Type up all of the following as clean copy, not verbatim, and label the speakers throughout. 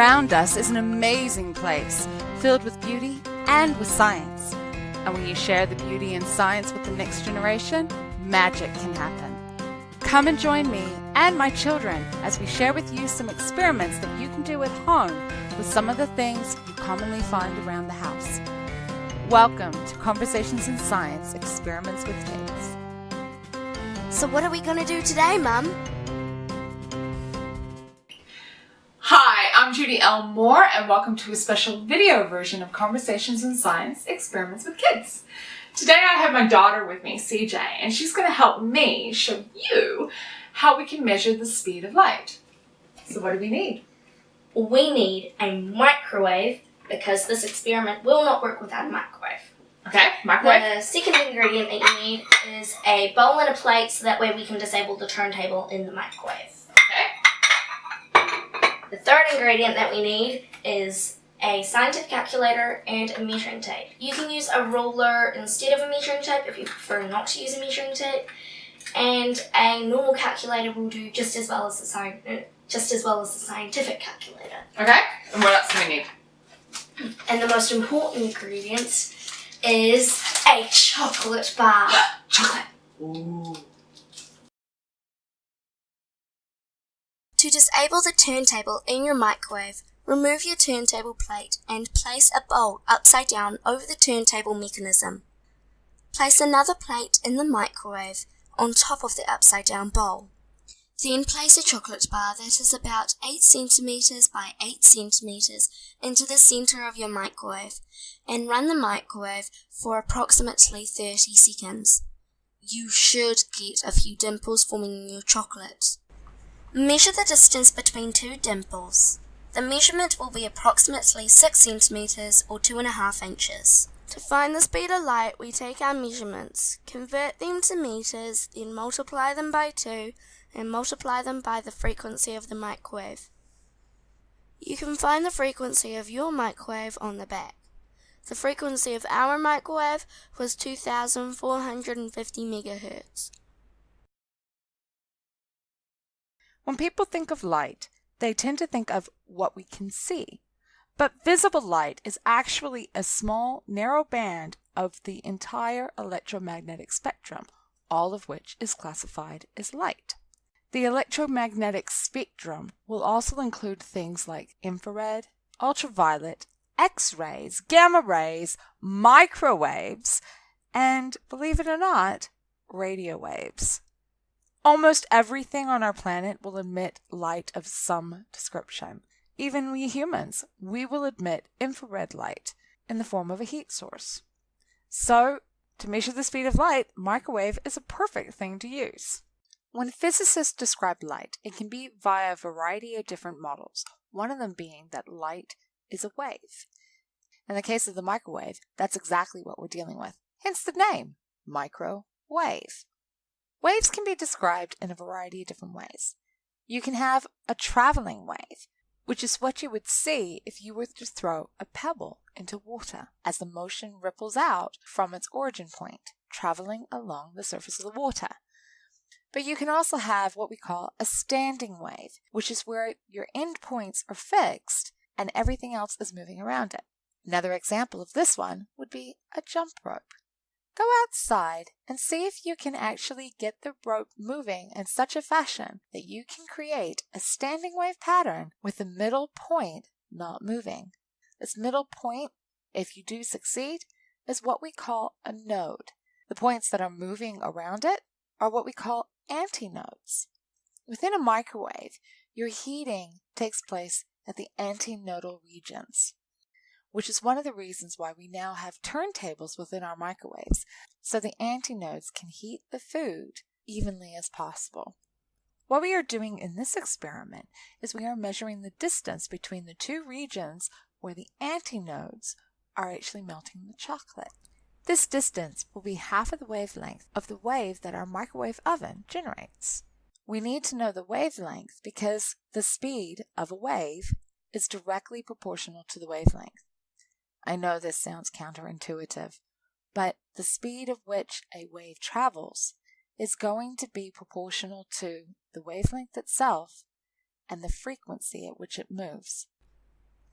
Speaker 1: around us is an amazing place, filled with beauty and with science. And when you share the beauty and science with the next generation, magic can happen. Come and join me and my children as we share with you some experiments that you can do at home with some of the things you commonly find around the house. Welcome to Conversations in Science, Experiments with Kids.
Speaker 2: So what are we going to do today, Mum?
Speaker 1: Hi, I'm Judy Elmore, and welcome to a special video version of Conversations in Science, Experiments with Kids. Today I have my daughter with me, CJ, and she's going to help me show you how we can measure the speed of light. So what do we need?
Speaker 2: We need a microwave because this experiment will not work without a microwave.
Speaker 1: Okay, microwave.
Speaker 2: The second ingredient that you need is a bowl and a plate so that way we can disable the turntable in the microwave.
Speaker 1: Okay.
Speaker 2: The third ingredient that we need is a scientific calculator and a measuring tape. You can use a ruler instead of a measuring tape if you prefer not to use a measuring tape, and a normal calculator will do just as well as the scientific calculator.
Speaker 1: Okay, and what else do we need?
Speaker 2: And the most important ingredient is a chocolate bar.
Speaker 1: Chocolate. Ooh.
Speaker 2: To disable the turntable in your microwave, remove your turntable plate and place a bowl upside down over the turntable mechanism. Place another plate in the microwave on top of the upside down bowl. Then place a chocolate bar that is about 8 centimeters by 8 centimeters into the center of your microwave and run the microwave for approximately 30 seconds. You should get a few dimples forming in your chocolate. Measure the distance between two dimples. The measurement will be approximately 6 centimeters or 2.5 inches. To find the speed of light, we take our measurements, convert them to meters, then multiply them by 2, and multiply them by the frequency of the microwave. You can find the frequency of your microwave on the back. The frequency of our microwave was 2,450 megahertz.
Speaker 1: When people think of light, they tend to think of what we can see. But visible light is actually a small, narrow band of the entire electromagnetic spectrum, all of which is classified as light. The electromagnetic spectrum will also include things like infrared, ultraviolet, X-rays, gamma rays, microwaves, and, believe it or not, radio waves. Almost everything on our planet will emit light of some description. Even we humans, we will emit infrared light in the form of a heat source. So, to measure the speed of light, microwave is a perfect thing to use. When physicists describe light, it can be via a variety of different models, one of them being that light is a wave. In the case of the microwave, that's exactly what we're dealing with, hence the name, microwave. Waves can be described in a variety of different ways. You can have a traveling wave, which is what you would see if you were to throw a pebble into water as the motion ripples out from its origin point, traveling along the surface of the water. But you can also have what we call a standing wave, which is where your end points are fixed and everything else is moving around it. Another example of this one would be a jump rope. Go outside and see if you can actually get the rope moving in such a fashion that you can create a standing wave pattern with the middle point not moving. This middle point, if you do succeed, is what we call a node. The points that are moving around it are what we call antinodes. Within a microwave, your heating takes place at the antinodal regions, which is one of the reasons why we now have turntables within our microwaves, so the antinodes can heat the food evenly as possible. What we are doing in this experiment is we are measuring the distance between the two regions where the antinodes are actually melting the chocolate. This distance will be half of the wavelength of the wave that our microwave oven generates. We need to know the wavelength because the speed of a wave is directly proportional to the wavelength. I know this sounds counterintuitive, but the speed of which a wave travels is going to be proportional to the wavelength itself and the frequency at which it moves.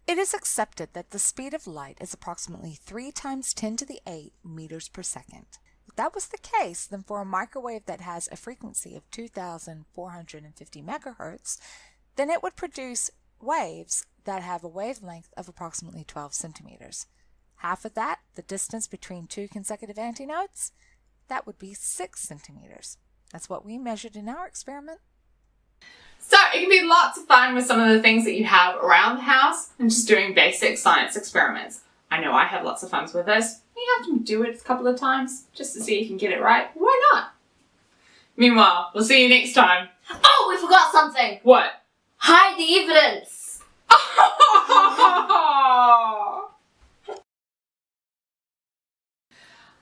Speaker 1: It is accepted that the speed of light is approximately 3 times 10 to the 8 meters per second. If that was the case, then for a microwave that has a frequency of 2,450 megahertz, then it would produce waves that have a wavelength of approximately 12 centimeters. Half of that, the distance between 2 consecutive antinodes, that would be 6 centimeters. That's what we measured in our experiment.
Speaker 3: So it can be lots of fun with some of the things that you have around the house and just doing basic science experiments. I know I have lots of fun with this. You have to do it a couple of times just to see if you can get it right. Why not? Meanwhile, we'll see you next time.
Speaker 2: Oh, we forgot something!
Speaker 3: What?
Speaker 2: Hide the evidence!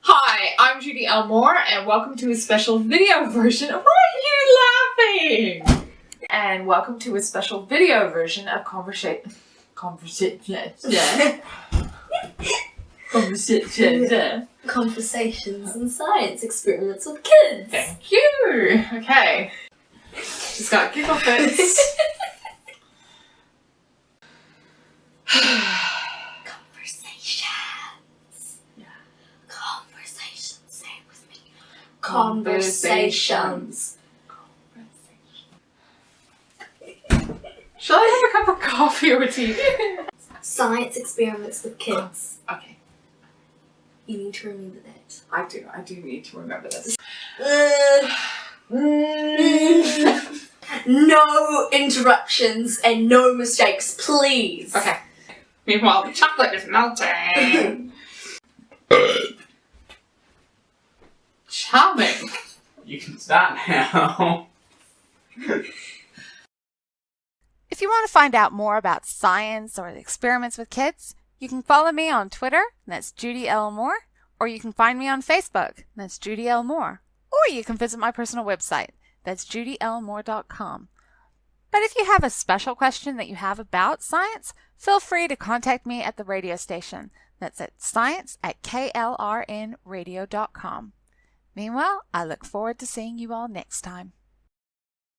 Speaker 3: Hi, I'm Judy Elmore and welcome to a special video version of... Why are you laughing? And welcome to a special video version of Conversations
Speaker 2: and science experiments with kids.
Speaker 3: Thank you. Okay. Just got giggle fits.
Speaker 2: Conversations.
Speaker 3: Yeah.
Speaker 2: Conversations. Say it with me.
Speaker 3: Conversations. Shall I have a cup of coffee or tea?
Speaker 2: Science experiments with kids.
Speaker 3: Okay.
Speaker 2: You need to remember that.
Speaker 3: I do need to remember this.
Speaker 2: No interruptions and no mistakes, please.
Speaker 3: Okay. Meanwhile, the chocolate is melting. Charming.
Speaker 4: You can start now.
Speaker 1: If you want to find out more about science or the experiments with kids, you can follow me on Twitter, that's Judy L. Moore, or you can find me on Facebook, that's Judy L. Moore, or you can visit my personal website, that's judylmoore.com. But if you have a special question that you have about science, feel free to contact me at the radio station. That's at science@klrnradio.com. Meanwhile, I look forward to seeing you all next time.